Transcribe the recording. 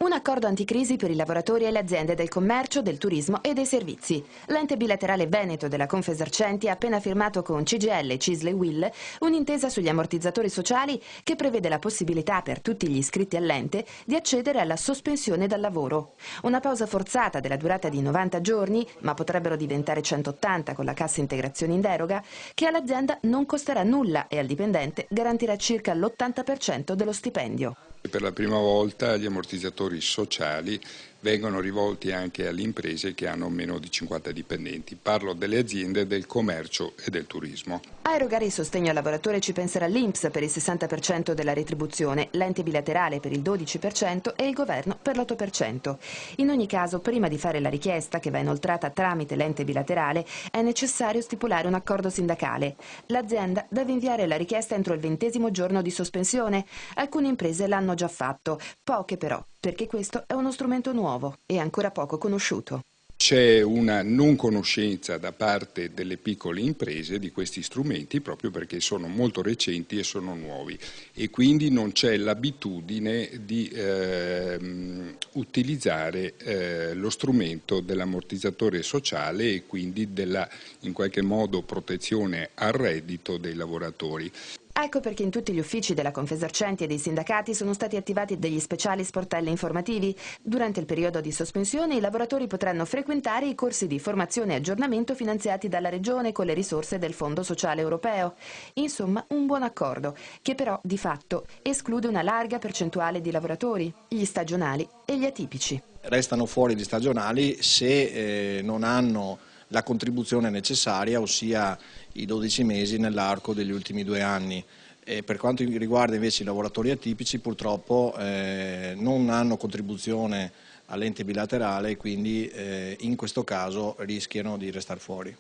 Un accordo anticrisi per i lavoratori e le aziende del commercio, del turismo e dei servizi. L'ente bilaterale veneto della Confesercenti ha appena firmato con CGIL, CISL e UIL un'intesa sugli ammortizzatori sociali che prevede la possibilità per tutti gli iscritti all'ente di accedere alla sospensione dal lavoro. Una pausa forzata della durata di 90 giorni, ma potrebbero diventare 180 con la cassa integrazione in deroga, che all'azienda non costerà nulla e al dipendente garantirà circa l'80% dello stipendio. Per la prima volta gli ammortizzatori sociali vengono rivolti anche alle imprese che hanno meno di 50 dipendenti. Parlo delle aziende del commercio e del turismo. A erogare il sostegno al lavoratore ci penserà l'INPS per il 60% della retribuzione, l'ente bilaterale per il 12% e il governo per l'8%. In ogni caso, prima di fare la richiesta, che va inoltrata tramite l'ente bilaterale, è necessario stipulare un accordo sindacale. L'azienda deve inviare la richiesta entro il 20° giorno di sospensione. Alcune imprese l'hanno già fatto, poche però, perché questo è uno strumento nuovo e ancora poco conosciuto. C'è una non conoscenza da parte delle piccole imprese di questi strumenti proprio perché sono molto recenti e sono nuovi e quindi non c'è l'abitudine di utilizzare lo strumento dell'ammortizzatore sociale e quindi della in qualche modo protezione al reddito dei lavoratori. Ecco perché in tutti gli uffici della Confesercenti e dei sindacati sono stati attivati degli speciali sportelli informativi. Durante il periodo di sospensione i lavoratori potranno frequentare i corsi di formazione e aggiornamento finanziati dalla Regione con le risorse del Fondo Sociale Europeo. Insomma, un buon accordo, che però di fatto esclude una larga percentuale di lavoratori, gli stagionali e gli atipici. Restano fuori gli stagionali se non hanno la contribuzione necessaria, ossia i 12 mesi nell'arco degli ultimi 2 anni. Per quanto riguarda invece i lavoratori atipici, purtroppo non hanno contribuzione all'ente bilaterale e quindi in questo caso rischiano di restare fuori.